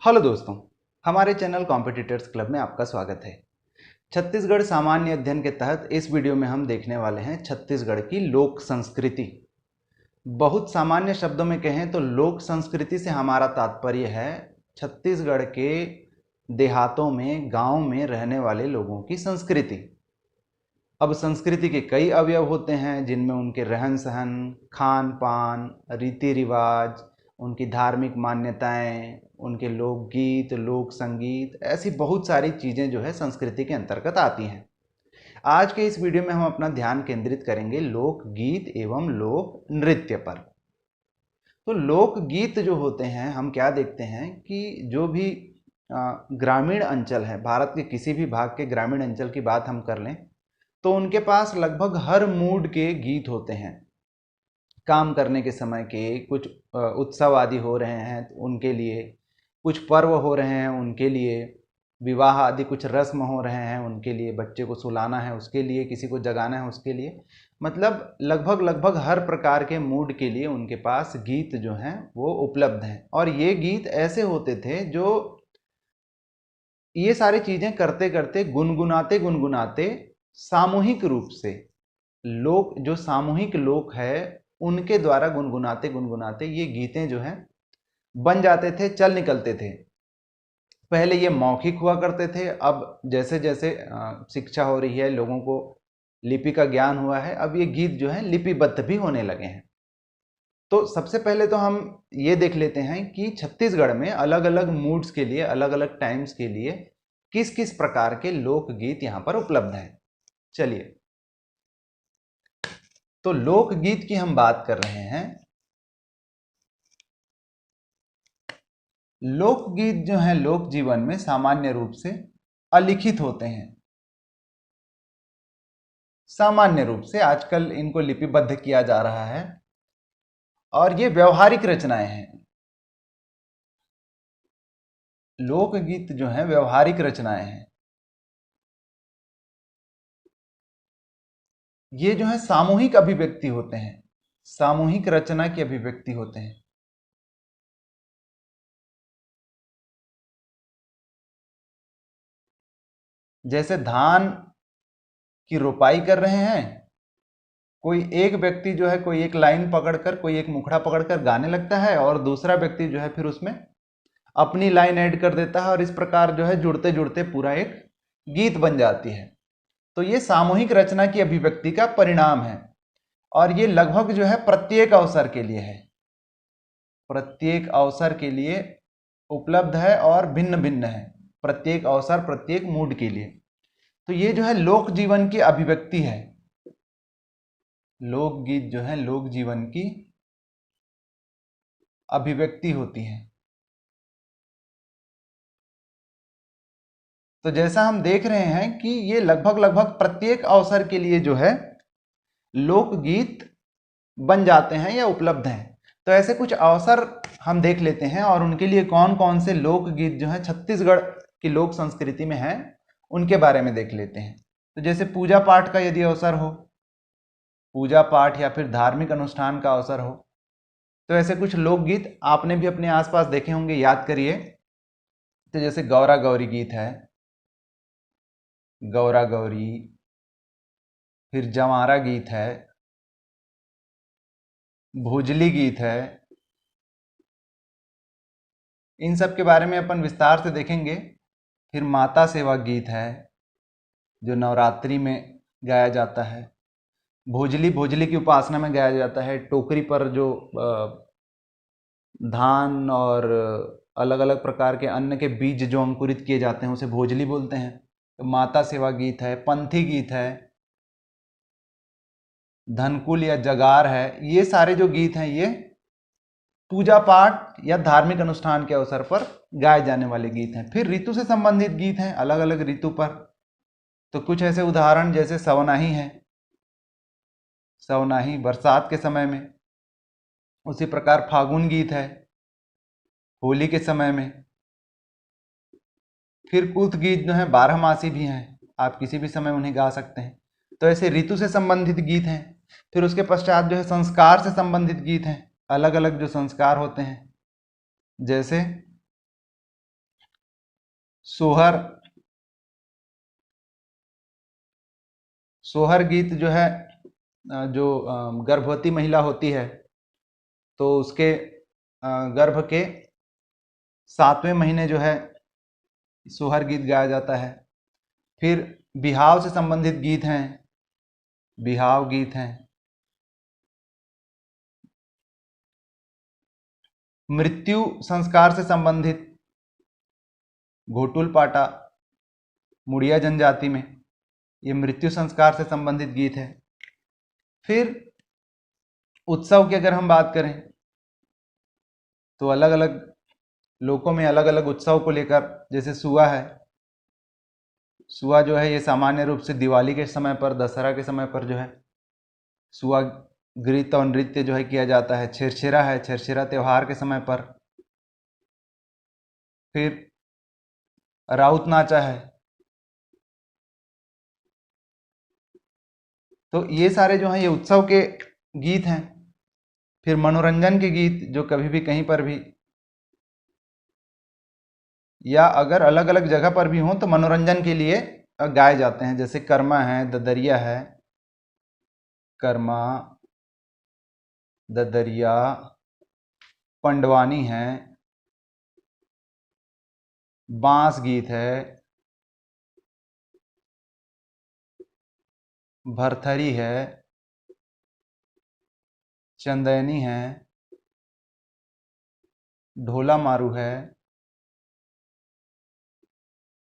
Hello दोस्तों, हमारे channel competitors club में आपका स्वागत है। छत्तीसगढ़ सामान्य अध्ययन के तहत इस वीडियो में हम देखने वाले हैं छत्तीसगढ़ की लोक संस्कृति। बहुत सामान्य शब्दों में कहें तो लोक संस्कृति से हमारा तात्पर्य है छत्तीसगढ़ के देहातों में, गांव में रहने वाले लोगों की संस्कृति। अब संस्कृति के कई अवयव होते हैं जिनमें उनके रहन सहन, खान पान, रीति रिवाज, उनकी धार्मिक मान्यताएं, उनके लोकगीत, लोक संगीत, ऐसी बहुत सारी चीज़ें जो है संस्कृति के अंतर्गत आती हैं। आज के इस वीडियो में हम अपना ध्यान केंद्रित करेंगे लोकगीत एवं लोक नृत्य पर। तो लोकगीत जो होते हैं, हम क्या देखते हैं कि जो भी ग्रामीण अंचल है, भारत के किसी भी भाग के ग्रामीण अंचल की बात हम कर लें तो उनके पास लगभग हर मूड के गीत होते हैं। काम करने के समय के, कुछ उत्सव आदि हो रहे हैं उनके लिए, कुछ पर्व हो रहे हैं उनके लिए, विवाह आदि कुछ रस्म हो रहे हैं उनके लिए, बच्चे को सुलाना है उसके लिए, किसी को जगाना है उसके लिए, मतलब लगभग हर प्रकार के मूड के लिए उनके पास गीत जो हैं वो उपलब्ध हैं। और ये गीत ऐसे होते थे जो ये सारी चीज़ें करते करते गुनगुनाते गुनगुनाते सामूहिक रूप से लोक, जो सामूहिक लोक है उनके द्वारा गुनगुनाते गुनगुनाते ये गीतें जो हैं बन जाते थे, चल निकलते थे। पहले ये मौखिक हुआ करते थे, अब जैसे जैसे शिक्षा हो रही है, लोगों को लिपि का ज्ञान हुआ है, अब ये गीत जो है लिपिबद्ध भी होने लगे हैं। तो सबसे पहले तो हम ये देख लेते हैं कि छत्तीसगढ़ में अलग अलग मूड्स के लिए, अलग अलग टाइम्स के लिए किस किस प्रकार के लोकगीत यहाँ पर उपलब्ध हैं। चलिए, तो लोकगीत की हम बात कर रहे हैं। लोकगीत जो है लोक जीवन में सामान्य रूप से अलिखित होते हैं। सामान्य रूप से आजकल इनको लिपिबद्ध किया जा रहा है और ये व्यवहारिक रचनाएं हैं। लोकगीत जो है व्यवहारिक रचनाएं हैं। ये जो है सामूहिक अभिव्यक्ति होते हैं, सामूहिक रचना की अभिव्यक्ति होते हैं। जैसे धान की रोपाई कर रहे हैं, कोई एक व्यक्ति जो है कोई एक लाइन पकड़कर, कोई एक मुखड़ा पकड़कर गाने लगता है और दूसरा व्यक्ति जो है फिर उसमें अपनी लाइन ऐड कर देता है और इस प्रकार जो है जुड़ते जुड़ते पूरा एक गीत बन जाती है। तो ये सामूहिक रचना की अभिव्यक्ति का परिणाम है और ये लगभग जो है प्रत्येक अवसर के लिए है, प्रत्येक अवसर के लिए उपलब्ध है और भिन्न भिन्न है, प्रत्येक अवसर प्रत्येक मूड के लिए। तो ये जो है लोक जीवन की अभिव्यक्ति है। लोकगीत जो है लोक जीवन की अभिव्यक्ति होती है। तो जैसा हम देख रहे हैं कि ये लगभग प्रत्येक अवसर के लिए जो है लोकगीत बन जाते हैं या उपलब्ध हैं। तो ऐसे कुछ अवसर हम देख लेते हैं और उनके लिए कौन कौन से लोकगीत जो हैं छत्तीसगढ़ की लोक संस्कृति में हैं उनके बारे में देख लेते हैं। तो जैसे पूजा पाठ का यदि अवसर हो, पूजा पाठ या फिर धार्मिक अनुष्ठान का अवसर हो, तो ऐसे कुछ लोकगीत आपने भी अपने आसपास देखे होंगे, याद करिए। तो जैसे गौरा गौरी गीत है, गौरा गौरी, फिर जंवारा गीत है, भोजली गीत है। इन सब के बारे में अपन विस्तार से देखेंगे। फिर माता सेवा गीत है जो नवरात्रि में गाया जाता है। भोजली, भोजली की उपासना में गाया जाता है। टोकरी पर जो धान और अलग अलग प्रकार के अन्न के बीज जो अंकुरित किए जाते हैं उसे भोजली बोलते हैं। तो माता सेवा गीत है, पंथी गीत है, धनकुल या जगार है। ये सारे जो गीत हैं ये पूजा पाठ या धार्मिक अनुष्ठान के अवसर पर गाए जाने वाले गीत हैं। फिर ऋतु से संबंधित गीत हैं, अलग अलग ऋतु पर। तो कुछ ऐसे उदाहरण जैसे सवनाही है, सवनाही बरसात के समय में। उसी प्रकार फागुन गीत है होली के समय में। फिर कुछ गीत जो हैं बारहमासी भी हैं, आप किसी भी समय उन्हें गा सकते हैं। तो ऐसे ऋतु से संबंधित गीत हैं। फिर उसके पश्चात जो है संस्कार से संबंधित गीत हैं, अलग अलग जो संस्कार होते हैं। जैसे सोहर, सोहर गीत जो है जो गर्भवती महिला होती है तो उसके गर्भ के 7वें महीने जो है सोहर गीत गाया जाता है। फिर बिहाव से संबंधित गीत हैं, बिहाव गीत हैं। मृत्यु संस्कार से संबंधित घोटुल पाटा मुड़िया जनजाति में, ये मृत्यु संस्कार से संबंधित गीत है। फिर उत्सव की अगर हम बात करें तो अलग अलग लोकों में अलग अलग उत्सव को लेकर, जैसे सुआ है, सुआ जो है ये सामान्य रूप से दिवाली के समय पर, दशहरा के समय पर जो है सुआ गीत और नृत्य जो है किया जाता है। छेरछेरा है, छेरछेरा त्योहार के समय पर। फिर राउत नाचा है। तो ये सारे जो हैं ये उत्सव के गीत हैं। फिर मनोरंजन के गीत जो कभी भी कहीं पर भी या अगर अलग अलग जगह पर भी हों तो मनोरंजन के लिए गाए जाते हैं, जैसे कर्मा है, ददरिया है, कर्मा, ददरिया, पंडवानी है, बांस गीत है, भरथरी है, चंदैनी है, ढोला मारू है।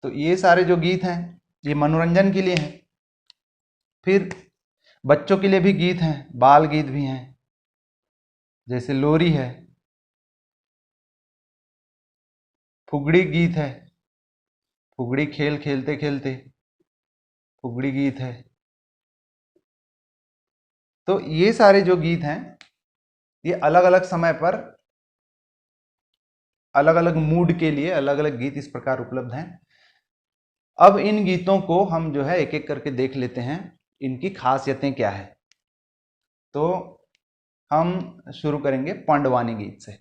तो ये सारे जो गीत हैं ये मनोरंजन के लिए हैं। फिर बच्चों के लिए भी गीत हैं, बाल गीत भी हैं, जैसे लोरी है, फुगड़ी गीत है, फुगड़ी खेल खेलते खेलते फुगड़ी गीत है। तो ये सारे जो गीत हैं ये अलग अलग समय पर अलग अलग मूड के लिए अलग अलग गीत इस प्रकार उपलब्ध हैं। अब इन गीतों को हम जो है एक एक करके देख लेते हैं, इनकी खासियतें क्या है। तो हम शुरू करेंगे पांडवानी गीत से।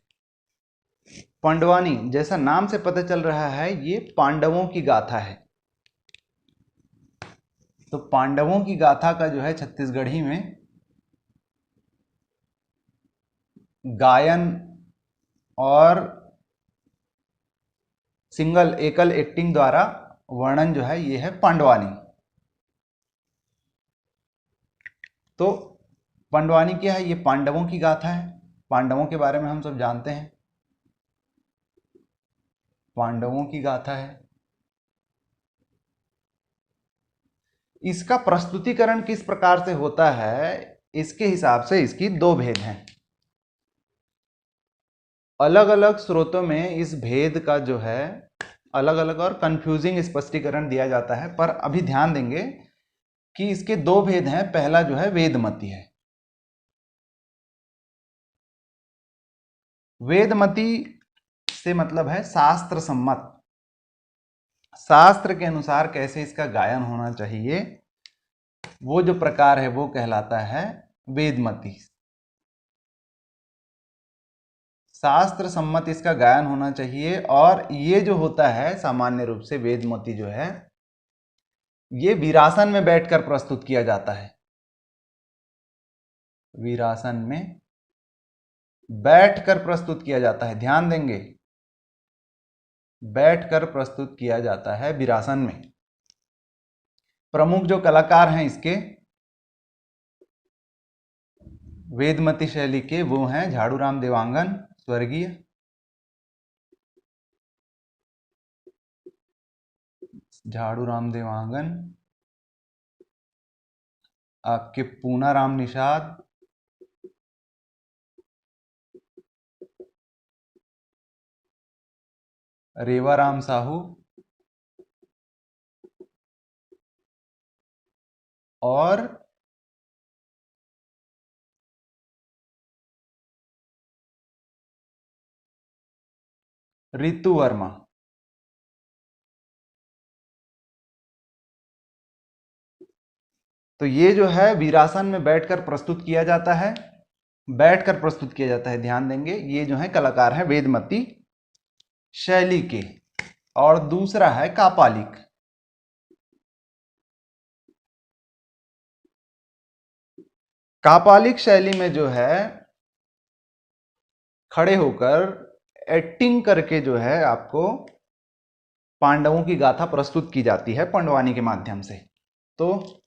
पांडवानी जैसा नाम से पता चल रहा है ये पांडवों की गाथा है। तो पांडवों की गाथा का जो है छत्तीसगढ़ी में गायन और सिंगल एकल एक्टिंग द्वारा वर्णन जो है ये है पांडवानी। तो पांडवानी क्या है? ये पांडवों की गाथा है। पांडवों के बारे में हम सब जानते हैं, पांडवों की गाथा है। इसका प्रस्तुतिकरण किस प्रकार से होता है, इसके हिसाब से इसकी दो भेद हैं। अलग अलग स्रोतों में इस भेद का जो है अलग अलग और कंफ्यूजिंग स्पष्टीकरण दिया जाता है, पर अभी ध्यान देंगे कि इसके दो भेद हैं। पहला जो है वेदमती है। वेदमती से मतलब है शास्त्र सम्मत, शास्त्र के अनुसार कैसे इसका गायन होना चाहिए, वो जो प्रकार है वो कहलाता है वेदमती। शास्त्र सम्मत इसका गायन होना चाहिए। और ये जो होता है सामान्य रूप से वेदमती जो है ये वीरासन में बैठकर प्रस्तुत किया जाता है। वीरासन में बैठकर प्रस्तुत किया जाता है, ध्यान देंगे, बैठकर प्रस्तुत किया जाता है वीरासन में। प्रमुख जो कलाकार हैं इसके वेदमती शैली के वो हैं झाड़ूराम देवांगन स्वर्गीय, झाड़ूराम देवांगन, आपके पूनाराम निषाद, रेवाराम साहू और रितु वर्मा। तो ये जो है वीरासन में बैठकर प्रस्तुत किया जाता है, बैठकर प्रस्तुत किया जाता है, ध्यान देंगे। ये जो है कलाकार है वेदमती शैली के। और दूसरा है कापालिक। कापालिक शैली में जो है खड़े होकर एक्टिंग करके जो है आपको पांडवों की गाथा प्रस्तुत की जाती है पंडवानी के माध्यम से। तो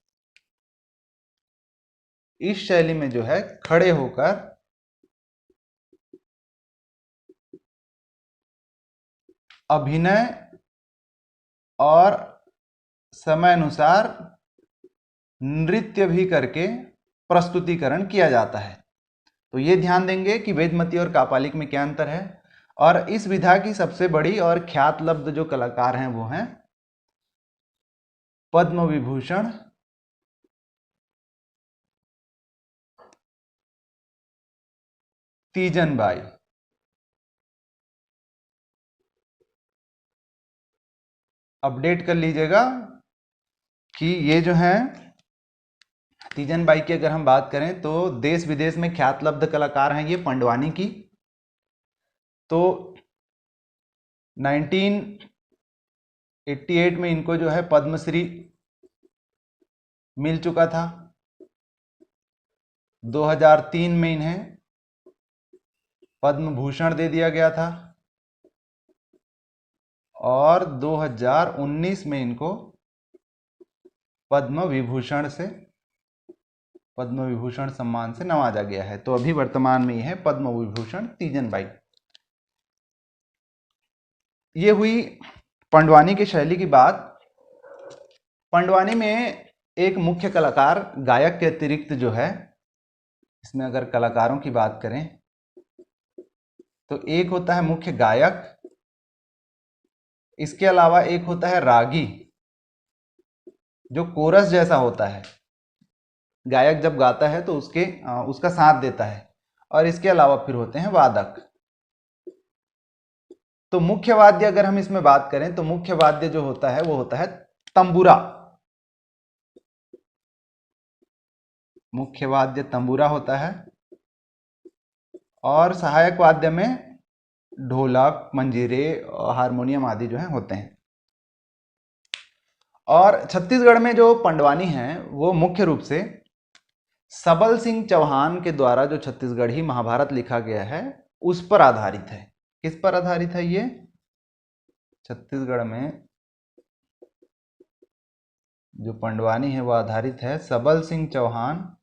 इस शैली में जो है खड़े होकर अभिनय और समय अनुसार नृत्य भी करके प्रस्तुतिकरण किया जाता है। तो ये ध्यान देंगे कि वेदमती और कापालिक में क्या अंतर है। और इस विधा की सबसे बड़ी और ख्यातलब्ध जो कलाकार हैं वो हैं पद्म विभूषण तीजन बाई। अपडेट कर लीजिएगा कि ये जो है तीजन बाई की अगर हम बात करें तो देश विदेश में ख्यातलब्ध कलाकार हैं ये पंडवानी की। तो 1988 में इनको जो है पद्मश्री मिल चुका था। 2003 में इन्हें पद्म भूषण दे दिया गया था और 2019 में इनको पद्म विभूषण सम्मान से नवाजा गया है। तो अभी वर्तमान में ये है पद्म विभूषण तीजन बाई। ये हुई पंडवानी की शैली की बात। पंडवानी में एक मुख्य कलाकार गायक के अतिरिक्त जो है, इसमें अगर कलाकारों की बात करें तो एक होता है मुख्य गायक, इसके अलावा एक होता है रागी जो कोरस जैसा होता है। गायक जब गाता है तो उसका साथ देता है। और इसके अलावा फिर होते हैं वादक। तो मुख्य वाद्य अगर हम इसमें बात करें तो मुख्य वाद्य जो होता है वो होता है तंबूरा। मुख्य वाद्य तंबूरा होता है और सहायक वाद्य में ढोलक, मंजीरे, हारमोनियम आदि जो है होते हैं। और छत्तीसगढ़ में जो पंडवानी हैं वो मुख्य रूप से सबल सिंह चौहान के द्वारा जो छत्तीसगढ़ी महाभारत लिखा गया है उस पर आधारित है। किस पर आधारित है ये? छत्तीसगढ़ में जो पंडवानी है वो आधारित है सबल सिंह चौहान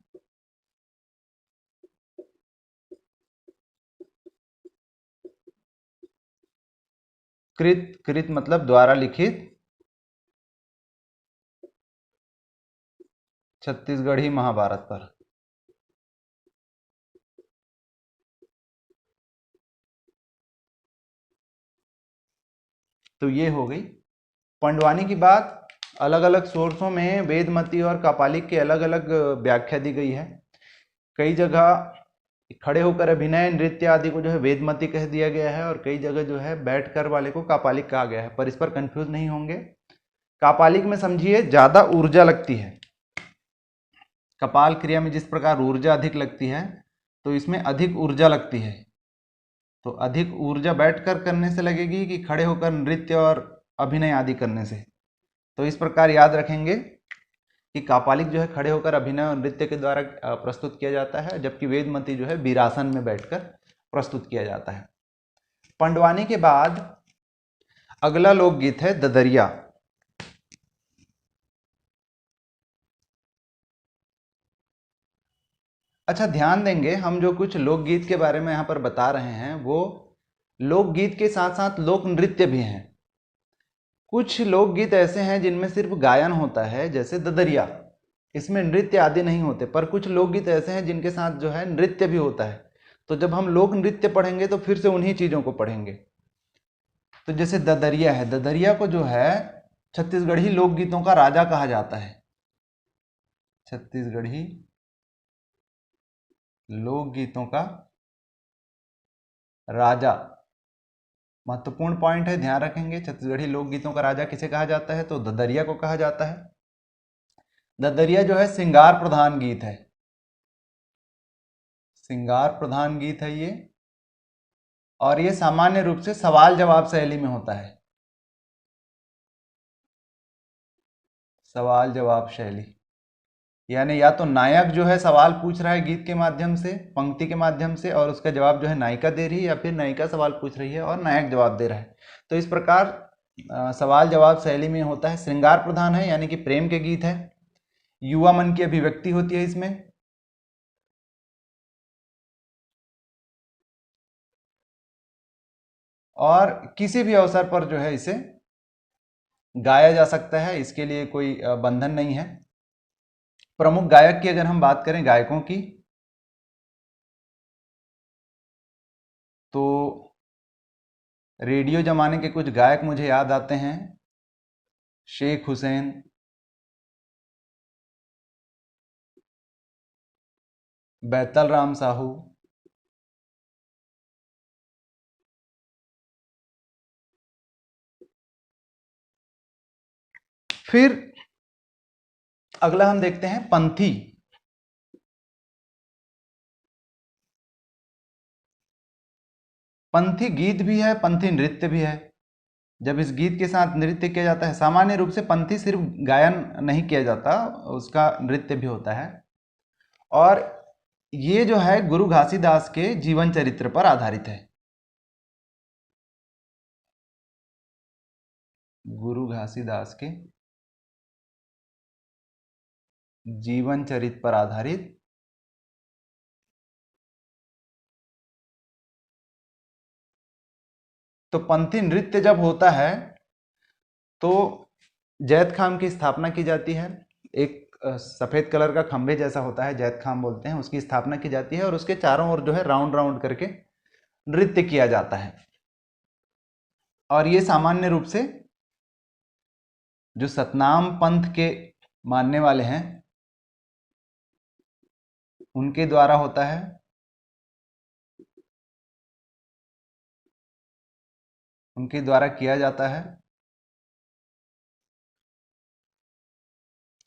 कृत मतलब द्वारा लिखित छत्तीसगढ़ी महाभारत पर। तो ये हो गई पंडवानी की बात। अलग अलग सोर्सों में वेदमती और कापालिक की अलग अलग व्याख्या दी गई है। कई जगह खड़े होकर अभिनय, नृत्य आदि को जो है वेदमती कह दिया गया है और कई जगह जो है बैठकर वाले को कापालिक कहा गया है। पर इस पर कंफ्यूज नहीं होंगे। कापालिक में समझिए ज्यादा ऊर्जा लगती है। कपाल क्रिया में जिस प्रकार ऊर्जा अधिक लगती है तो इसमें अधिक ऊर्जा लगती है। तो अधिक ऊर्जा बैठकर करने से लगेगी कि खड़े होकर नृत्य और अभिनय आदि करने से। तो इस प्रकार याद रखेंगे कि कापालिक जो है खड़े होकर अभिनय और नृत्य के द्वारा प्रस्तुत किया जाता है, जबकि वेदमती जो है वीरासन में बैठकर प्रस्तुत किया जाता है। पंडवानी के बाद अगला लोकगीत है ददरिया। अच्छा, ध्यान देंगे हम जो कुछ लोकगीत के बारे में यहाँ पर बता रहे हैं वो लोकगीत के साथ साथ लोक नृत्य भी हैं। कुछ लोकगीत ऐसे हैं जिनमें सिर्फ गायन होता है, जैसे ददरिया, इसमें नृत्य आदि नहीं होते। पर कुछ लोकगीत ऐसे हैं जिनके साथ जो है नृत्य भी होता है। तो जब हम लोक नृत्य पढ़ेंगे तो फिर से उन्हीं चीजों को पढ़ेंगे। तो जैसे ददरिया है, ददरिया को जो है छत्तीसगढ़ी लोकगीतों का राजा कहा जाता है। छत्तीसगढ़ी लोकगीतों का राजा, महत्वपूर्ण पॉइंट है, ध्यान रखेंगे। छत्तीसगढ़ी लोकगीतों का राजा किसे कहा जाता है? तो ददरिया को कहा जाता है। ददरिया जो है श्रृंगार प्रधान गीत है। श्रृंगार प्रधान गीत है ये, और ये सामान्य रूप से सवाल जवाब शैली में होता है। सवाल जवाब शैली, यानी या तो नायक जो है सवाल पूछ रहा है गीत के माध्यम से, पंक्ति के माध्यम से, और उसका जवाब जो है नायिका दे रही है, या फिर नायिका सवाल पूछ रही है और नायक जवाब दे रहा है। तो इस प्रकार सवाल जवाब शैली में होता है। श्रृंगार प्रधान है, यानी कि प्रेम के गीत है। युवा मन की अभिव्यक्ति होती है इसमें। और किसी भी अवसर पर जो है इसे गाया जा सकता है, इसके लिए कोई बंधन नहीं है। प्रमुख गायक की अगर हम बात करें, गायकों की, तो रेडियो जमाने के कुछ गायक मुझे याद आते हैं। शेख हुसैन, बैतल राम साहू, फिर अगला हम देखते हैं पंथी। पंथी गीत भी है, पंथी नृत्य भी है। जब इस गीत के साथ नृत्य किया जाता है, सामान्य रूप से पंथी सिर्फ गायन नहीं किया जाता, उसका नृत्य भी होता है। और ये जो है गुरु घासीदास के जीवन चरित्र पर आधारित है। गुरु घासीदास के जीवन चरित्र पर आधारित तो पंथी नृत्य जब होता है तो जैत खाम की स्थापना की जाती है। एक सफेद कलर का खंभे जैसा होता है, जैत खाम बोलते हैं, उसकी स्थापना की जाती है और उसके चारों ओर जो है राउंड राउंड करके नृत्य किया जाता है। और ये सामान्य रूप से जो सतनाम पंथ के मानने वाले हैं उनके द्वारा होता है। उनके द्वारा किया जाता है।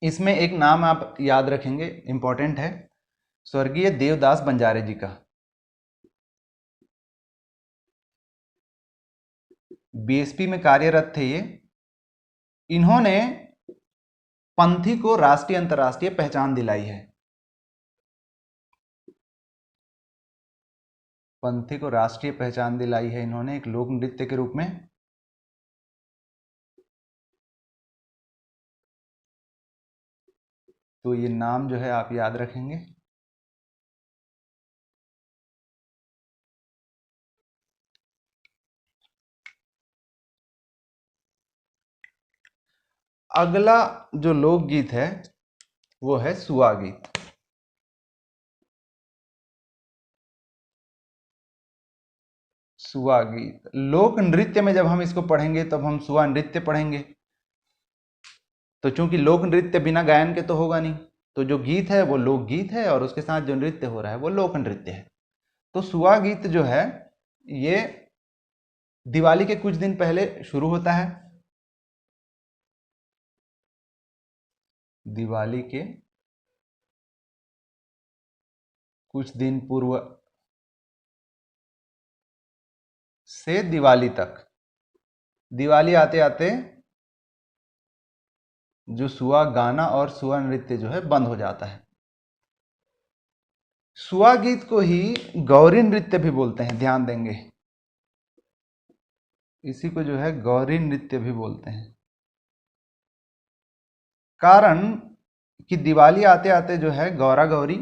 इसमें एक नाम आप याद रखेंगे, इंपॉर्टेंट है, स्वर्गीय देवदास बंजारे जी का। बीएसपी में कार्यरत थे ये। इन्होंने पंथी को राष्ट्रीय अंतर्राष्ट्रीय पहचान दिलाई है। पंथी को राष्ट्रीय पहचान दिलाई है इन्होंने एक लोक नृत्य के रूप में। तो ये नाम जो है आप याद रखेंगे। अगला जो लोकगीत है वो है सुआ गीत। सुआ गीत लोक नृत्य में जब हम इसको पढ़ेंगे तब हम सुआ नृत्य पढ़ेंगे। तो चूंकि लोक नृत्य बिना गायन के तो होगा नहीं, तो जो गीत है वो लोक गीत है और उसके साथ जो नृत्य हो रहा है वो लोक नृत्य है। तो सुआ गीत जो है ये दिवाली के कुछ दिन पहले शुरू होता है। दिवाली के कुछ दिन पूर्व से दिवाली तक, दिवाली आते आते जो सुआ गाना और सुआ नृत्य जो है बंद हो जाता है। सुआ गीत को ही गौरी नृत्य भी बोलते हैं, ध्यान देंगे। इसी को जो है गौरी नृत्य भी बोलते हैं। कारण कि दिवाली आते आते जो है गौरा गौरी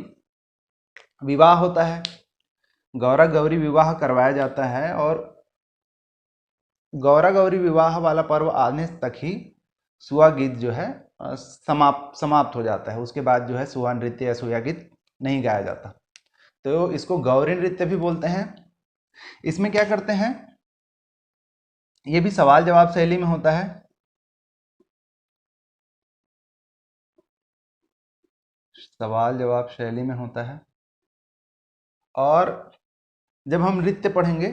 विवाह होता है, गौरा गौरी विवाह करवाया जाता है और गौरा गौरी विवाह वाला पर्व आने तक ही सुआ गीत जो है समाप्त हो जाता है। उसके बाद जो है सुआ नृत्य या सुआ गीत नहीं गाया जाता। तो इसको गौरी नृत्य भी बोलते हैं। इसमें क्या करते हैं, ये भी सवाल जवाब शैली में होता है। सवाल जवाब शैली में होता है। और जब हम नृत्य पढ़ेंगे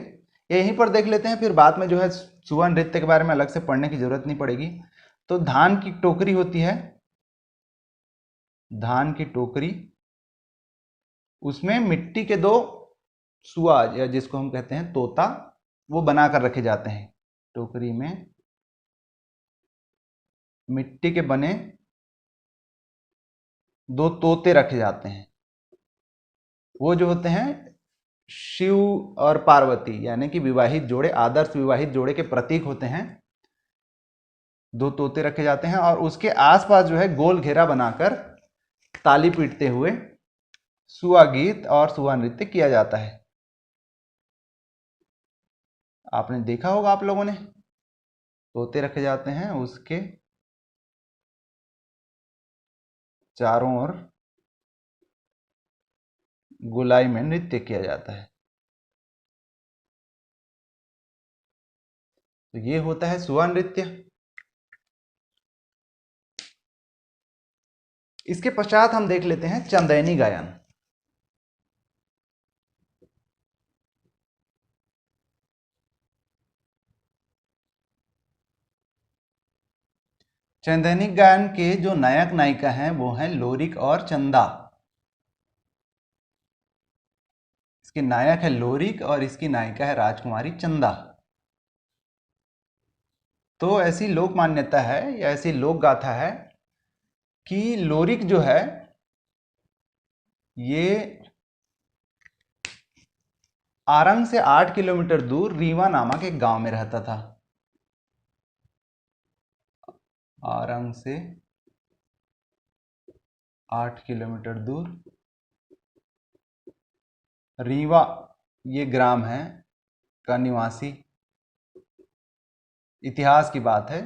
यहीं पर देख लेते हैं, फिर बाद में जो है सुआ नृत्य के बारे में अलग से पढ़ने की जरूरत नहीं पड़ेगी। तो धान की टोकरी होती है, धान की टोकरी, उसमें मिट्टी के दो सुआ या जिसको हम कहते हैं तोता वो बनाकर रखे जाते हैं। टोकरी में मिट्टी के बने दो तोते रखे जाते हैं। वो जो होते हैं शिव और पार्वती, यानी कि विवाहित जोड़े, आदर्श विवाहित जोड़े के प्रतीक होते हैं। दो तोते रखे जाते हैं और उसके आसपास जो है गोल घेरा बनाकर ताली पीटते हुए सुआ गीत और सुआ नृत्य किया जाता है। आपने देखा होगा आप लोगों ने, तोते रखे जाते हैं, उसके चारों ओर गोलाई में नृत्य किया जाता है। तो ये होता है सुआ नृत्य। इसके पश्चात हम देख लेते हैं चंदैनी गायन। चंदैनी गायन के जो नायक नायिका हैं वो हैं लोरिक और चंदा। इसके नायक है लोरिक और इसकी नायिका है राजकुमारी चंदा। तो ऐसी लोक मान्यता है या ऐसी लोक गाथा है कि लोरिक जो है ये आरंग से 8 किलोमीटर दूर रीवा नामक एक गांव में रहता था। आरंग से 8 किलोमीटर दूर रीवा ये ग्राम है का निवासी। इतिहास की बात है,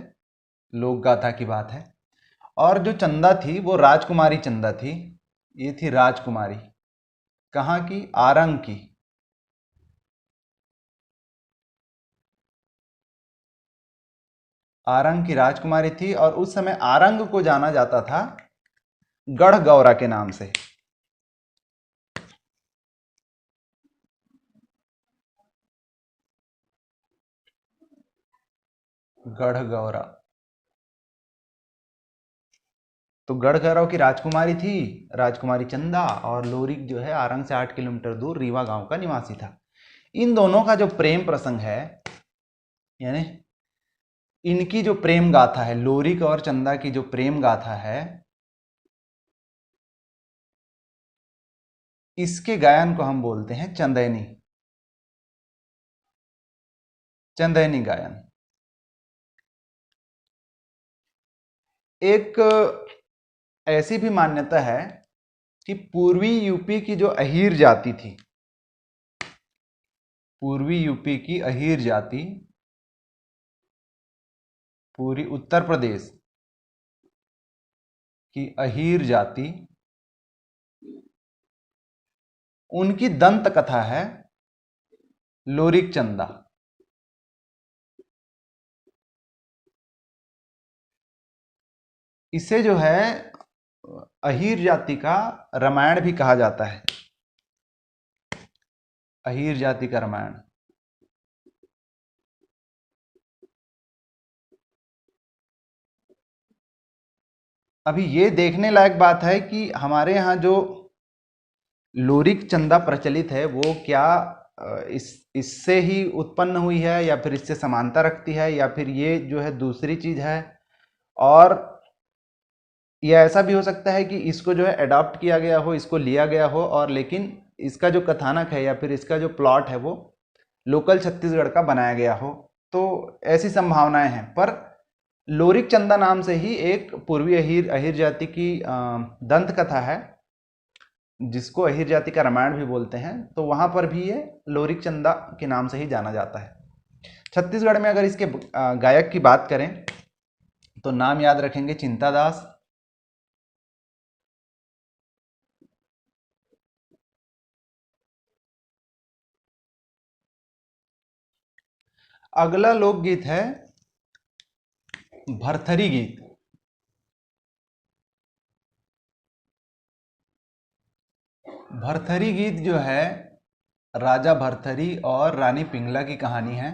लोक गाथा की बात है। और जो चंदा थी वो राजकुमारी चंदा थी। ये थी राजकुमारी। कहाँ की? आरंग की। आरंग की राजकुमारी थी और उस समय आरंग को जाना जाता था गढ़ गौरा के नाम से। गढ़ गौरा। तो गढ़ गौरव की राजकुमारी थी राजकुमारी चंदा, और लोरिक जो है आरंग से 8 किलोमीटर दूर रीवा गांव का निवासी था। इन दोनों का जो प्रेम प्रसंग है, यानी इनकी जो प्रेम गाथा है, लोरिक और चंदा की जो प्रेम गाथा है, इसके गायन को हम बोलते हैं चंदैनी। चंदैनी गायन। एक ऐसी भी मान्यता है कि पूर्वी यूपी की जो अहीर जाति थी, पूर्वी यूपी की अहीर जाति, पूरी उत्तर प्रदेश की अहीर जाति, उनकी दंत कथा है लोरिक चंदा। इसे जो है अहीर जाति का रामायण भी कहा जाता है। अहीर जाति का रामायण। अभी ये देखने लायक बात है कि हमारे यहाँ जो लोरिक चंदा प्रचलित है वो क्या इससे ही उत्पन्न हुई है या फिर इससे समानता रखती है, या फिर ये जो है दूसरी चीज है। और यह ऐसा भी हो सकता है कि इसको जो है अडॉप्ट किया गया हो, इसको लिया गया हो, और लेकिन इसका जो कथानक है या फिर इसका जो प्लॉट है वो लोकल छत्तीसगढ़ का बनाया गया हो। तो ऐसी संभावनाएं हैं। पर लोरिक चंदा नाम से ही एक पूर्वी अहीर अहीर जाति की दंत कथा है जिसको अहीर जाति का रामायण भी बोलते हैं। तो वहां पर भी ये लोरिक चंदा के नाम से ही जाना जाता है। छत्तीसगढ़ में अगर इसके गायक की बात करें तो नाम याद रखेंगे चिंता दास, अगला लोकगीत है भरथरी गीत। भरथरी गीत जो है राजा भरथरी और रानी पिंगला की कहानी है।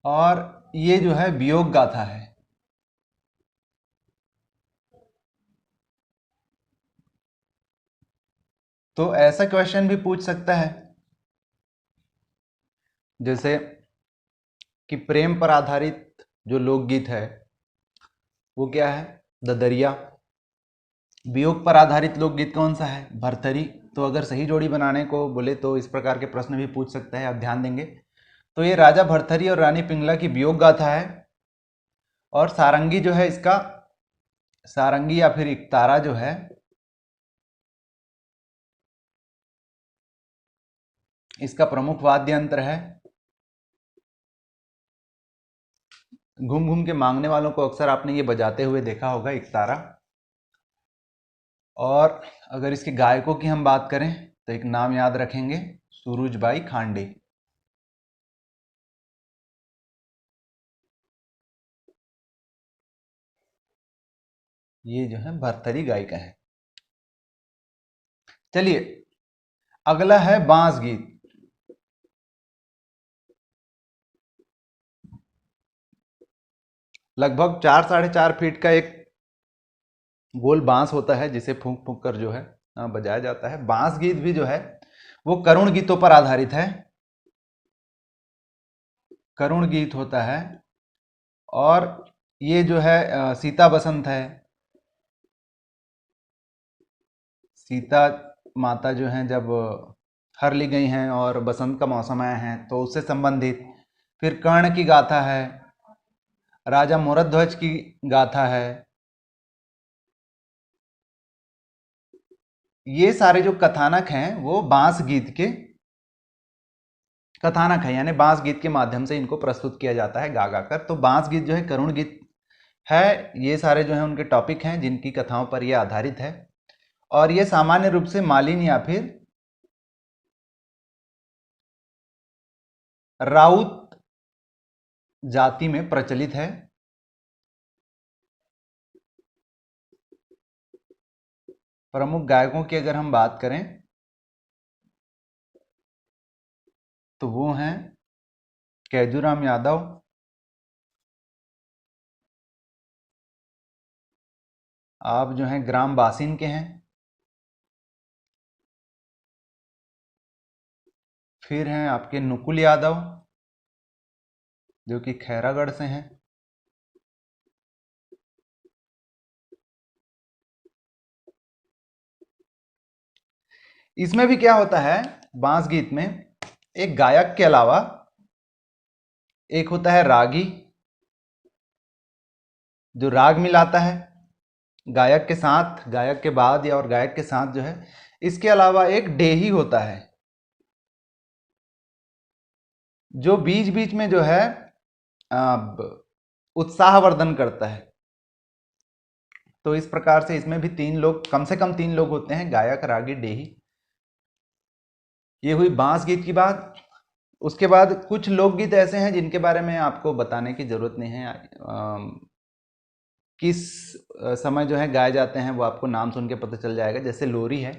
और ये जो है वियोग गाथा है। तो ऐसा क्वेश्चन भी पूछ सकता है जैसे कि प्रेम पर आधारित जो लोकगीत है वो क्या है, ददरिया। वियोग पर आधारित लोकगीत कौन सा है, भरथरी। तो अगर सही जोड़ी बनाने को बोले तो इस प्रकार के प्रश्न भी पूछ सकते हैं, आप ध्यान देंगे। तो ये राजा भरथरी और रानी पिंगला की वियोग गाथा है। और सारंगी जो है इसका, सारंगी या फिर इकतारा जो है इसका प्रमुख वाद्य यंत्र है। घूम घूम के मांगने वालों को अक्सर आपने ये बजाते हुए देखा होगा, इकतारा। और अगर इसके गायकों की हम बात करें तो एक नाम याद रखेंगे, सूरजबाई खांडे। ये जो है भरथरी गायिका है। चलिए अगला है बांस गीत। लगभग 4-4.5 फीट का एक गोल बांस होता है जिसे फूंक फूंक कर जो है बजाया जाता है। बांस गीत भी जो है वो करुण गीतों पर आधारित है, करुण गीत होता है। और ये जो है सीता बसंत है, सीता माता जो हैं जब हर ली गई हैं और बसंत का मौसम आया है तो उससे संबंधित। फिर कर्ण की गाथा है, राजा मोरध्वज की गाथा है। ये सारे जो कथानक हैं वो बांस गीत के कथानक है, यानी बांस गीत के माध्यम से इनको प्रस्तुत किया जाता है गा गा कर। तो बांस गीत जो है करुण गीत है। ये सारे जो है उनके टॉपिक हैं जिनकी कथाओं पर ये आधारित है। और ये सामान्य रूप से मालिन या फिर राउत जाति में प्रचलित है। प्रमुख गायकों की अगर हम बात करें तो वो हैं कैजूराम यादव, आप जो हैं ग्राम बासिन के हैं। फिर हैं आपके नुकुल यादव जो कि खैरागढ़ से हैं। इसमें भी क्या होता है, बांस गीत में एक गायक के अलावा एक होता है रागी जो राग मिलाता है गायक के साथ, गायक के बाद या और गायक के साथ जो है। इसके अलावा एक डेही होता है जो बीच बीच में जो है उत्साहवर्धन करता है। तो इस प्रकार से इसमें भी 3 लोग, कम से कम 3 लोग होते हैं, गायक रागी डेही। ये हुई बांस गीत की बात। उसके बाद कुछ लोकगीत ऐसे हैं जिनके बारे में आपको बताने की जरूरत नहीं है, किस समय जो है गाए जाते हैं वो आपको नाम सुन के पता चल जाएगा, जैसे लोरी है।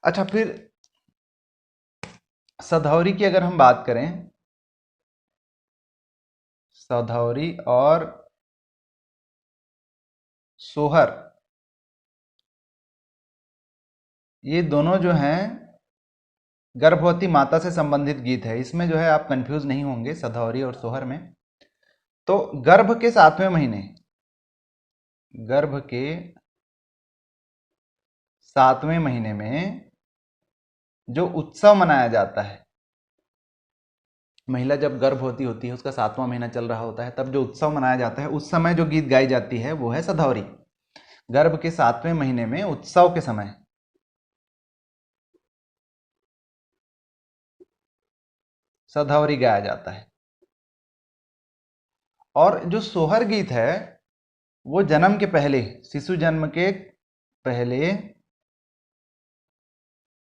अच्छा, फिर सधौरी की अगर हम बात करें, सधौरी और सोहर, ये दोनों जो हैं गर्भवती माता से संबंधित गीत है। इसमें जो है आप कंफ्यूज नहीं होंगे सधौरी और सोहर में। तो गर्भ के 7वें महीने, गर्भ के 7वें महीने में जो उत्सव मनाया जाता है, महिला जब गर्भवती होती है उसका 7वां महीना चल रहा होता है, तब जो उत्सव मनाया जाता है उस समय जो गीत गाई जाती है वो है सधौरी। गर्भ के 7वें महीने में उत्सव के समय सधौरी गाया जाता है। और जो सोहर गीत है वो जन्म के पहले, शिशु जन्म के पहले,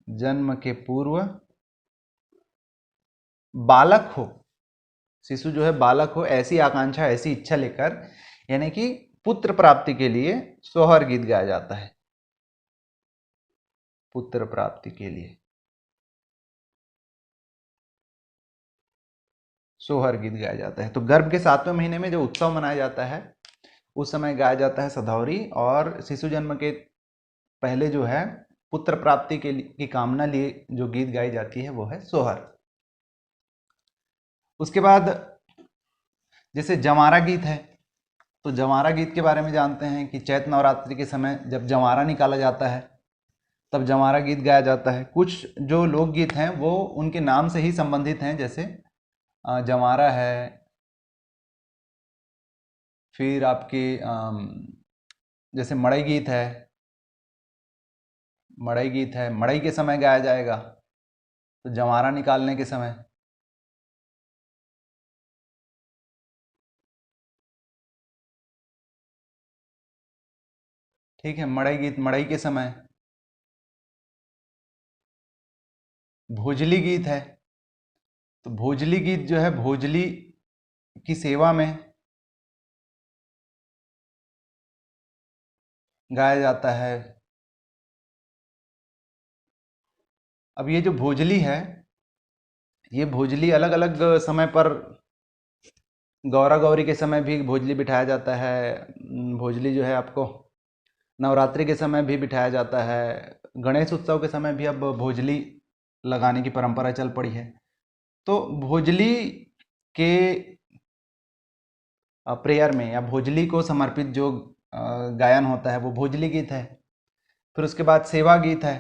जन्म के पूर्व बालक हो, शिशु जो है बालक हो, ऐसी आकांक्षा, ऐसी इच्छा लेकर, यानी कि पुत्र प्राप्ति के लिए सोहर गीत गाया जाता है, पुत्र प्राप्ति के लिए सोहर गीत गाया जाता है। तो गर्भ के 7वें महीने में जो उत्सव मनाया जाता है उस समय गाया जाता है सधौरी। और शिशु जन्म के पहले जो है पुत्र प्राप्ति की कामना लिए जो गीत गाई जाती है वो है सोहर। उसके बाद जैसे जमारा गीत है, तो जमारा गीत के बारे में जानते हैं कि चैत्र नवरात्रि के समय जब जमारा निकाला जाता है तब जमारा गीत गाया जाता है। कुछ जो लोकगीत हैं वो उनके नाम से ही संबंधित हैं, जैसे जमारा है, फिर आपकी जैसे मड़ई गीत है, मड़ई गीत है, मड़ई के समय गाया जाएगा, तो जमारा निकालने के समय। ठीक है, मड़ई गीत मड़ई के समय। भोजली गीत है, तो भोजली गीत जो है भोजली की सेवा में गाया जाता है। अब ये जो भोजली है, ये भोजली अलग अलग समय पर, गौरा गौरी के समय भी भोजली बिठाया जाता है। भोजली जो है आपको नवरात्रि के समय भी बिठाया जाता है। गणेश उत्सव के समय भी अब भोजली लगाने की परंपरा चल पड़ी है। तो भोजली के प्रेयर में या भोजली को समर्पित जो गायन होता है वो भोजली गीत है। फिर उसके बाद सेवा गीत है,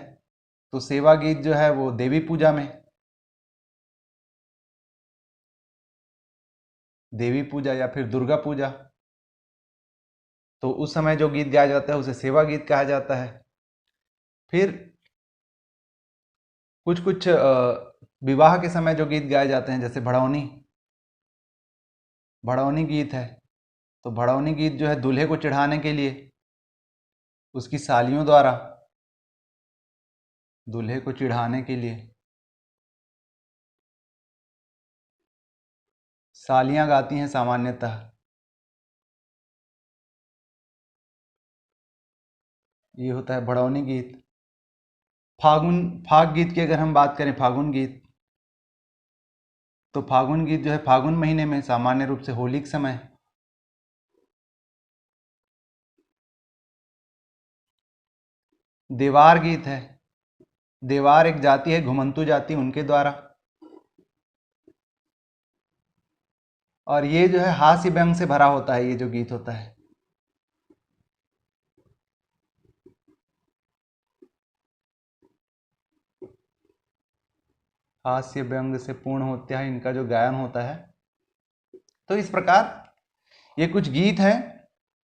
तो सेवा गीत जो है वो देवी पूजा में, देवी पूजा या फिर दुर्गा पूजा, तो उस समय जो गीत गाया जाता है उसे सेवा गीत कहा जाता है। फिर कुछ कुछ विवाह के समय जो गीत गाए जाते हैं, जैसे भड़ौनी, भड़ौनी गीत है, तो भड़ौनी गीत जो है दूल्हे को चढ़ाने के लिए उसकी सालियों द्वारा, दूल्हे को चिढ़ाने के लिए सालियां गाती हैं सामान्यतः। ये होता है भड़ौनी गीत। फागुन, फाग गीत की अगर हम बात करें, फागुन गीत, तो फागुन गीत जो है फागुन महीने में, सामान्य रूप से होली के समय। देवार गीत है, देवार एक जाति है, घुमंतु जाति, उनके द्वारा। और ये जो है हास्य व्यंग से भरा होता है, ये जो गीत होता है। हास्य व्यंग से पूर्ण होता है इनका जो गायन होता है। तो इस प्रकार ये कुछ गीत हैं।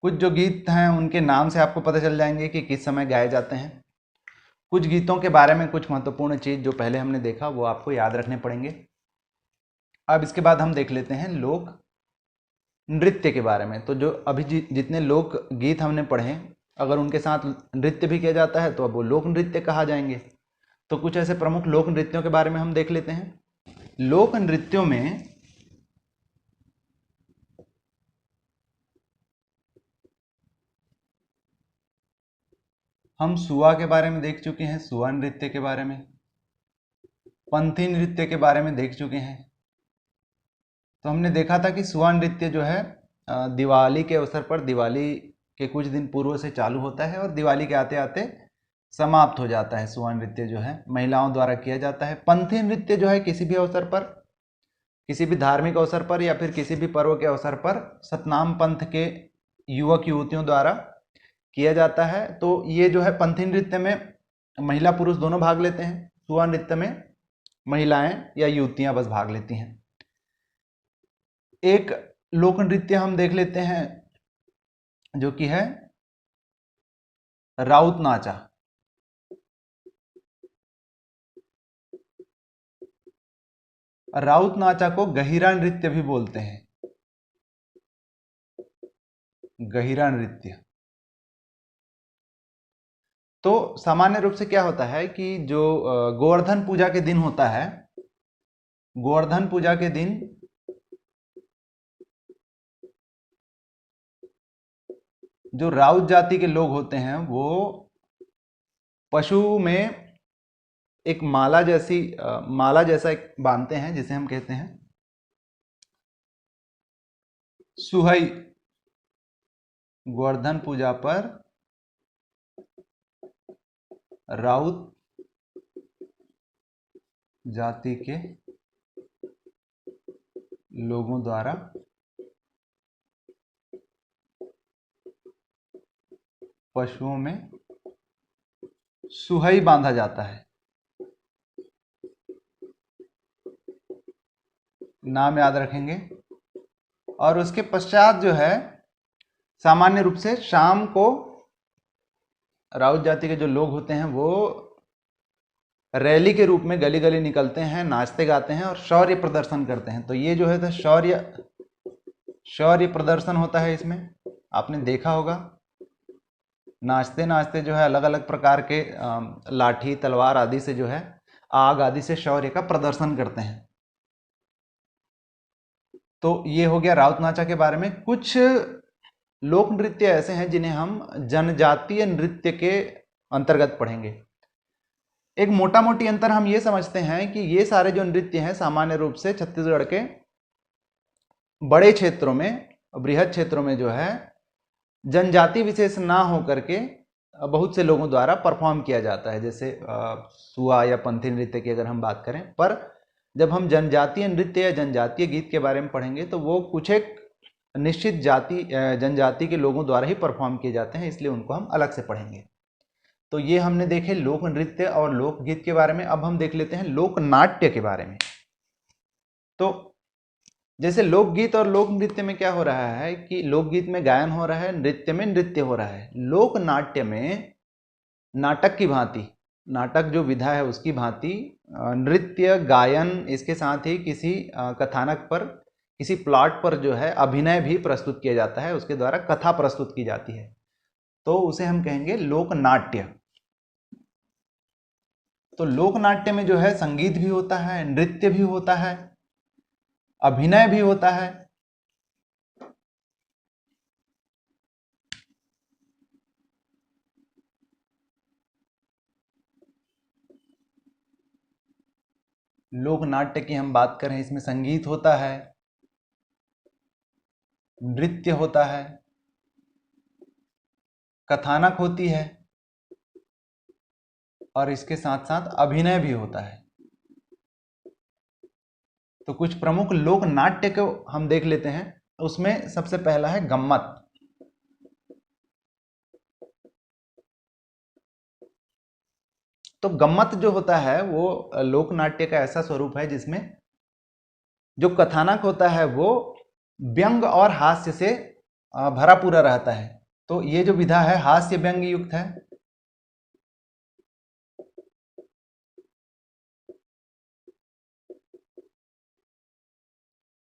कुछ जो गीत हैं उनके नाम से आपको पता चल जाएंगे कि किस समय गाए जाते हैं। कुछ गीतों के बारे में कुछ महत्वपूर्ण चीज जो पहले हमने देखा वो आपको याद रखने पड़ेंगे। अब इसके बाद हम देख लेते हैं लोक नृत्य के बारे में। तो जो अभी जितने लोक गीत हमने पढ़े, अगर उनके साथ नृत्य भी किया जाता है तो अब वो लोक नृत्य कहा जाएंगे। तो कुछ ऐसे प्रमुख लोक नृत्यों के बारे में हम देख लेते हैं। लोक नृत्यों में हम सुआ के बारे में देख चुके हैं, सुआ नृत्य के बारे में, पंथी नृत्य के बारे में देख चुके हैं। तो हमने देखा था कि सुआ नृत्य जो है दिवाली के अवसर पर, दिवाली के कुछ दिन पूर्व से चालू होता है और दिवाली के आते आते समाप्त हो जाता है। सुआ नृत्य जो है महिलाओं द्वारा किया जाता है। पंथी नृत्य जो है किसी भी अवसर पर, किसी भी धार्मिक अवसर पर या फिर किसी भी पर्व के अवसर पर सतनाम पंथ के युवक युवतियों द्वारा किया जाता है। तो ये जो है पंथी नृत्य में महिला पुरुष दोनों भाग लेते हैं, सुआ नृत्य में महिलाएं या युवतियां बस भाग लेती हैं। एक लोक नृत्य हम देख लेते हैं जो कि है राउत नाचा। राउत नाचा को गहिरा नृत्य भी बोलते हैं, गहिरा नृत्य। तो सामान्य रूप से क्या होता है कि जो गोवर्धन पूजा के दिन होता है, गोवर्धन पूजा के दिन जो राउत जाति के लोग होते हैं वो पशु में एक माला जैसी माला जैसा एक बांधते हैं, जिसे हम कहते हैं सुहई। गोवर्धन पूजा पर राउत जाति के लोगों द्वारा पशुओं में सुहई बांधा जाता है। नाम याद रखेंगे। और उसके पश्चात जो है सामान्य रूप से शाम को राउत जाति के जो लोग होते हैं वो रैली के रूप में गली गली निकलते हैं, नाचते गाते हैं और शौर्य प्रदर्शन करते हैं। तो ये जो है तो शौर्य प्रदर्शन होता है। इसमें आपने देखा होगा नाचते नाचते जो है अलग अलग प्रकार के लाठी तलवार आदि से जो है आग आदि से शौर्य का प्रदर्शन करते हैं। तो ये हो गया राउत नाचा के बारे में। कुछ लोक नृत्य ऐसे हैं जिन्हें हम जनजातीय नृत्य के अंतर्गत पढ़ेंगे। एक मोटा मोटी अंतर हम ये समझते हैं कि ये सारे जो नृत्य हैं सामान्य रूप से छत्तीसगढ़ के बड़े क्षेत्रों में, बृहद क्षेत्रों में जो है जनजाति विशेष ना हो करके बहुत से लोगों द्वारा परफॉर्म किया जाता है। जैसे सुआ या पंथी नृत्य की अगर हम बात करें, पर जब हम जनजातीय नृत्य या जनजातीय गीत के बारे में पढ़ेंगे तो वो कुछ एक निश्चित जनजाति के लोगों द्वारा ही परफॉर्म किए जाते हैं, इसलिए उनको हम अलग से पढ़ेंगे। तो ये हमने देखे लोक नृत्य और लोकगीत के बारे में। अब हम देख लेते हैं लोक नाट्य के बारे में। तो जैसे लोकगीत और लोक नृत्य में क्या हो रहा है कि लोकगीत में गायन हो रहा है, नृत्य में नृत्य हो रहा है। लोक नाट्य में नाटक की भांति, नाटक जो विधा है उसकी भांति नृत्य गायन, इसके साथ ही किसी कथानक पर, किसी प्लॉट पर जो है अभिनय भी प्रस्तुत किया जाता है, उसके द्वारा कथा प्रस्तुत की जाती है। तो उसे हम कहेंगे लोक नाट्य। तो लोक नाट्य में जो है संगीत भी होता है, नृत्य भी होता है, अभिनय भी होता है। लोक नाट्य की हम बात करें, इसमें संगीत होता है, नृत्य होता है, कथानक होती है और इसके साथ साथ अभिनय भी होता है। तो कुछ प्रमुख लोक नाट्य को हम देख लेते हैं। उसमें सबसे पहला है गम्मत। तो गम्मत जो होता है वो लोक नाट्य का ऐसा स्वरूप है जिसमें जो कथानक होता है वो व्यंग और हास्य से भरा पूरा रहता है। तो ये जो विधा है हास्य व्यंग युक्त है।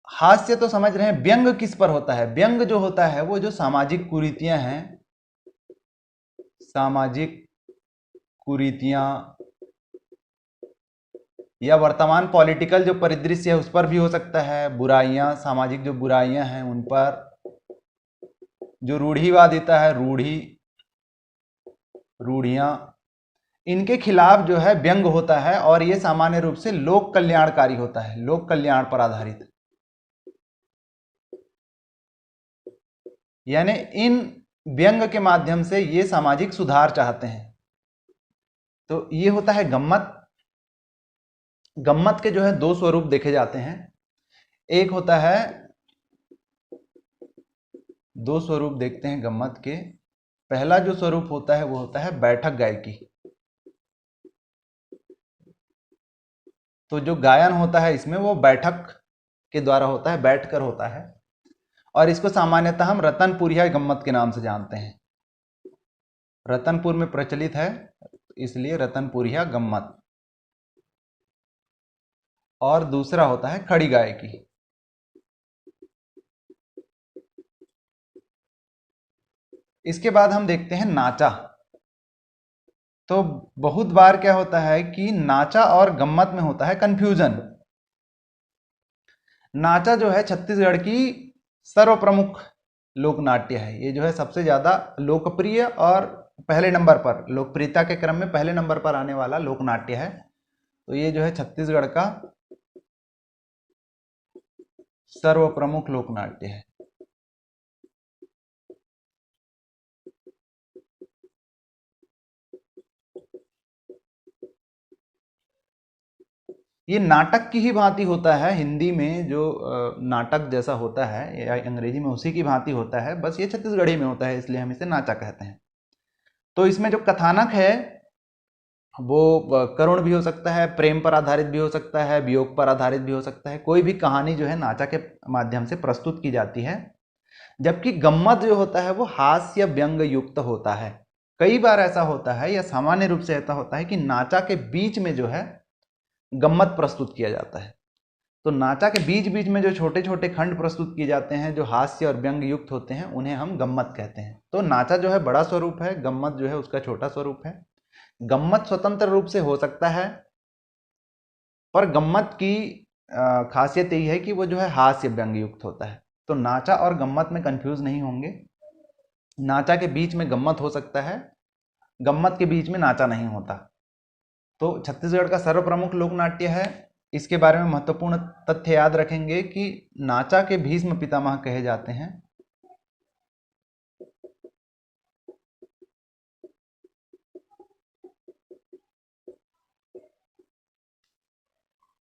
हास्य तो समझ रहे हैं, व्यंग किस पर होता है? व्यंग जो होता है वो जो सामाजिक कुरीतियां हैं, सामाजिक कुरीतियां या वर्तमान पॉलिटिकल जो परिदृश्य है उस पर भी हो सकता है। बुराइयां, सामाजिक जो बुराइयां हैं उन पर, जो रूढ़िवादिता है, रूढ़ियां, इनके खिलाफ जो है व्यंग होता है। और ये सामान्य रूप से लोक कल्याणकारी होता है, लोक कल्याण पर आधारित। यानी इन व्यंग के माध्यम से ये सामाजिक सुधार चाहते हैं। तो ये होता है गम्मत। गम्मत के जो है दो स्वरूप देखे जाते हैं। एक होता है, दो स्वरूप देखते हैं गम्मत के। पहला जो स्वरूप होता है वो होता है बैठक गायकी। तो जो गायन होता है इसमें वो बैठक के द्वारा होता है, बैठकर होता है। और इसको सामान्यतः हम रतनपुरिया गम्मत के नाम से जानते हैं। रतनपुर में प्रचलित है इसलिए रतनपुरिया गम्मत। और दूसरा होता है खड़ी गायकी। इसके बाद हम देखते हैं नाचा। तो बहुत बार क्या होता है कि नाचा और गम्मत में होता है कंफ्यूजन। नाचा जो है छत्तीसगढ़ की सर्व प्रमुख लोक नाट्य है। ये जो है सबसे ज्यादा लोकप्रिय और पहले नंबर पर, लोकप्रियता के क्रम में पहले नंबर पर आने वाला लोक नाट्य है। तो ये जो है छत्तीसगढ़ का सर्व प्रमुख लोक नाट्य है। ये नाटक की ही भांति होता है। हिंदी में जो नाटक जैसा होता है या अंग्रेजी में उसी की भांति होता है, बस ये छत्तीसगढ़ी में होता है, इसलिए हम इसे नाचा कहते हैं। तो इसमें जो कथानक है वो करुण भी हो सकता है, प्रेम पर आधारित भी हो सकता है, वियोग पर आधारित भी हो सकता है। कोई भी कहानी जो है नाचा के माध्यम से प्रस्तुत की जाती है। जबकि गम्मत जो होता है वो हास्य व्यंग युक्त होता है। कई बार ऐसा होता है या सामान्य रूप से ऐसा होता है कि नाचा के बीच में जो है गम्मत प्रस्तुत किया जाता है। तो नाचा के बीच बीच में जो छोटे छोटे खंड प्रस्तुत किए जाते हैं जो हास्य और व्यंग युक्त होते हैं, उन्हें हम गम्मत कहते हैं। तो नाचा जो है बड़ा स्वरूप है, गम्मत जो है उसका छोटा स्वरूप है। गम्मत स्वतंत्र रूप से हो सकता है, पर गम्मत की खासियत यही है कि वो जो है हास्य व्यंग युक्त होता है। तो नाचा और गम्मत में कंफ्यूज नहीं होंगे। नाचा के बीच में गम्मत हो सकता है, गम्मत के बीच में नाचा नहीं होता। तो छत्तीसगढ़ का सर्वप्रमुख लोक नाट्य है। इसके बारे में महत्वपूर्ण तथ्य याद रखेंगे कि नाचा के भीष्म पितामह कहे जाते हैं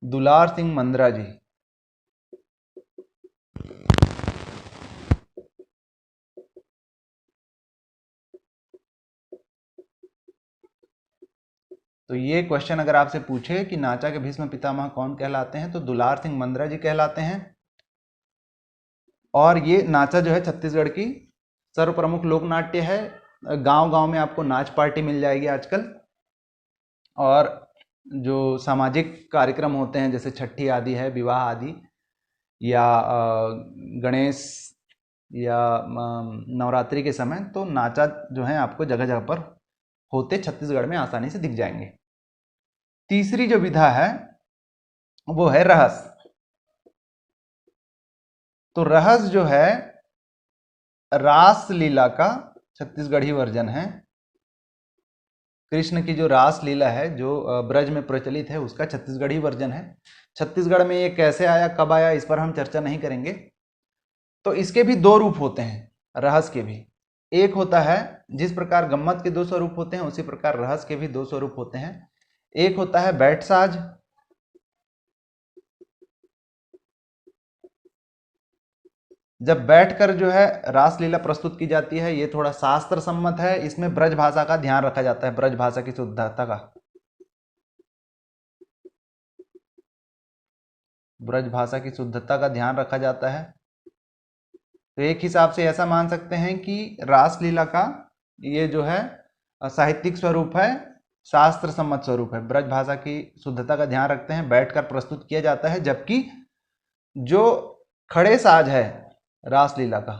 दुलार सिंह मंद्रा जी। तो ये क्वेश्चन अगर आपसे पूछे कि नाचा के भीष्म पितामह कौन कहलाते हैं, तो दुलार सिंह मंद्रा जी कहलाते हैं। और ये नाचा जो है छत्तीसगढ़ की सर्वप्रमुख लोक नाट्य है। गांव गांव में आपको नाच पार्टी मिल जाएगी आजकल। और जो सामाजिक कार्यक्रम होते हैं जैसे छठी आदि है, विवाह आदि, या गणेश या नवरात्रि के समय, तो नाचा जो है आपको जगह जगह पर होते छत्तीसगढ़ में आसानी से दिख जाएंगे। तीसरी जो विधा है वो है रहस। तो रहस जो है रास लीला का छत्तीसगढ़ी वर्जन है। कृष्ण की जो रास लीला है जो ब्रज में प्रचलित है उसका छत्तीसगढ़ी वर्जन है। छत्तीसगढ़ में ये कैसे आया, कब आया, इस पर हम चर्चा नहीं करेंगे। तो इसके भी दो रूप होते हैं, रहस के भी। एक होता है जिस प्रकार गम्मत के दो स्वरूप होते हैं उसी प्रकार रहस के भी दो स्वरूप होते हैं। एक होता है बैठ साज, जब बैठकर जो है रासलीला प्रस्तुत की जाती है। ये थोड़ा शास्त्र सम्मत है, इसमें ब्रज भाषा का ध्यान रखा जाता है, ब्रज भाषा की शुद्धता का, ब्रज भाषा की शुद्धता का ध्यान रखा जाता है। तो एक हिसाब से ऐसा मान सकते हैं कि रासलीला का ये जो है साहित्यिक स्वरूप है, शास्त्र सम्मत स्वरूप है, ब्रज भाषा की शुद्धता का ध्यान रखते हैं, बैठकर प्रस्तुत किया जाता है। जबकि जो खड़े साज है रासलीला का,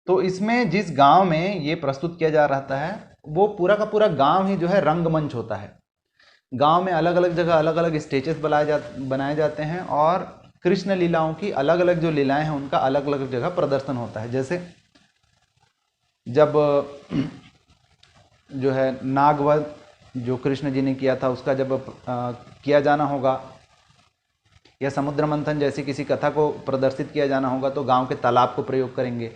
तो इसमें जिस गांव में ये प्रस्तुत किया जा रहा है वो पूरा का पूरा गांव ही जो है रंगमंच होता है। गांव में अलग अलग जगह अलग अलग स्टेजेस बनाए जाते हैं और कृष्ण लीलाओं की अलग अलग जो लीलाएं हैं उनका अलग अलग जगह प्रदर्शन होता है। जैसे जब जो है नागवध जो कृष्ण जी ने किया था उसका जब किया जाना होगा, या समुद्र मंथन जैसी किसी कथा को प्रदर्शित किया जाना होगा, तो गांव के तालाब को प्रयोग करेंगे।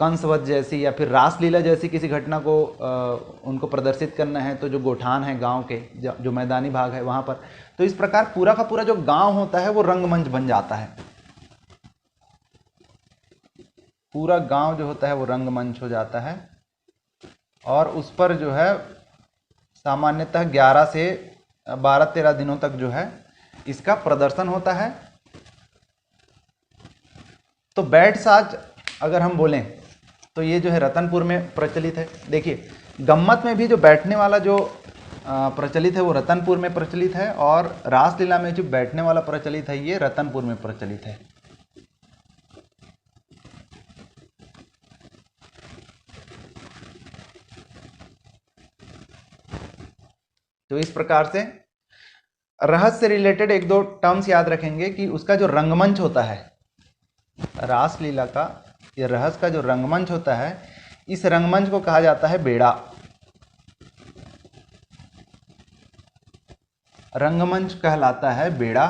कंसवध जैसी या फिर रासलीला जैसी किसी घटना को उनको प्रदर्शित करना है तो जो गोठान है गांव के, जो मैदानी भाग है वहां पर, तो इस प्रकार पूरा का पूरा जो गांव होता है वो रंगमंच बन जाता है। पूरा गांव जो होता है वो रंगमंच हो जाता है और उस पर जो है सामान्यतः 11 से 12-13 दिनों तक जो है इसका प्रदर्शन होता है। तो बैठ साज अगर हम बोलें तो ये जो है रतनपुर में प्रचलित है। देखिए गम्मत में भी जो बैठने वाला जो प्रचलित है वो रतनपुर में प्रचलित है, और रासलीला में जो बैठने वाला प्रचलित है ये रतनपुर में प्रचलित है। तो इस प्रकार से रहस्य से रिलेटेड एक दो टर्म्स याद रखेंगे कि उसका जो रंगमंच होता है रासलीला का, ये रहस्य का जो रंगमंच होता है, इस रंगमंच को कहा जाता है बेड़ा। रंगमंच कहलाता है बेड़ा।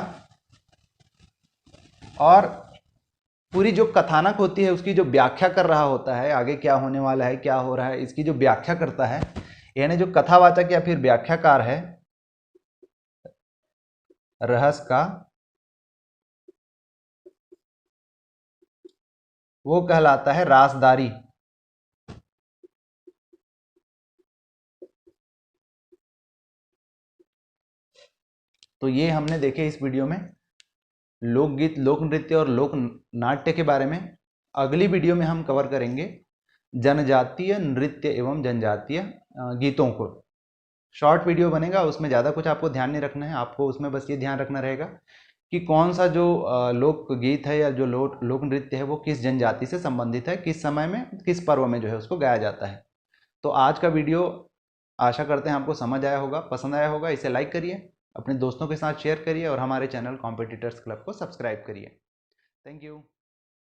और पूरी जो कथानक होती है उसकी जो व्याख्या कर रहा होता है, आगे क्या होने वाला है, क्या हो रहा है, इसकी जो व्याख्या करता है, यानी जो कथावाचक या फिर व्याख्याकार है, रहस्य का वो कहलाता है रासदारी। तो ये हमने देखे इस वीडियो में लोकगीत, लोक नृत्य और लोक नाट्य के बारे में। अगली वीडियो में हम कवर करेंगे जनजातीय नृत्य एवं जनजातीय गीतों को। शॉर्ट वीडियो बनेगा, उसमें ज़्यादा कुछ आपको ध्यान नहीं रखना है। आपको उसमें बस ये ध्यान रखना रहेगा कि कौन सा जो लोक गीत है या जो लोक नृत्य है वो किस जनजाति से संबंधित है, किस समय में, किस पर्व में जो है उसको गाया जाता है। तो आज का वीडियो आशा करते हैं आपको समझ आया होगा, पसंद आया होगा। इसे लाइक करिए, अपने दोस्तों के साथ शेयर करिए और हमारे चैनल कॉम्पिटिटर्स क्लब को सब्सक्राइब करिए। Thank you.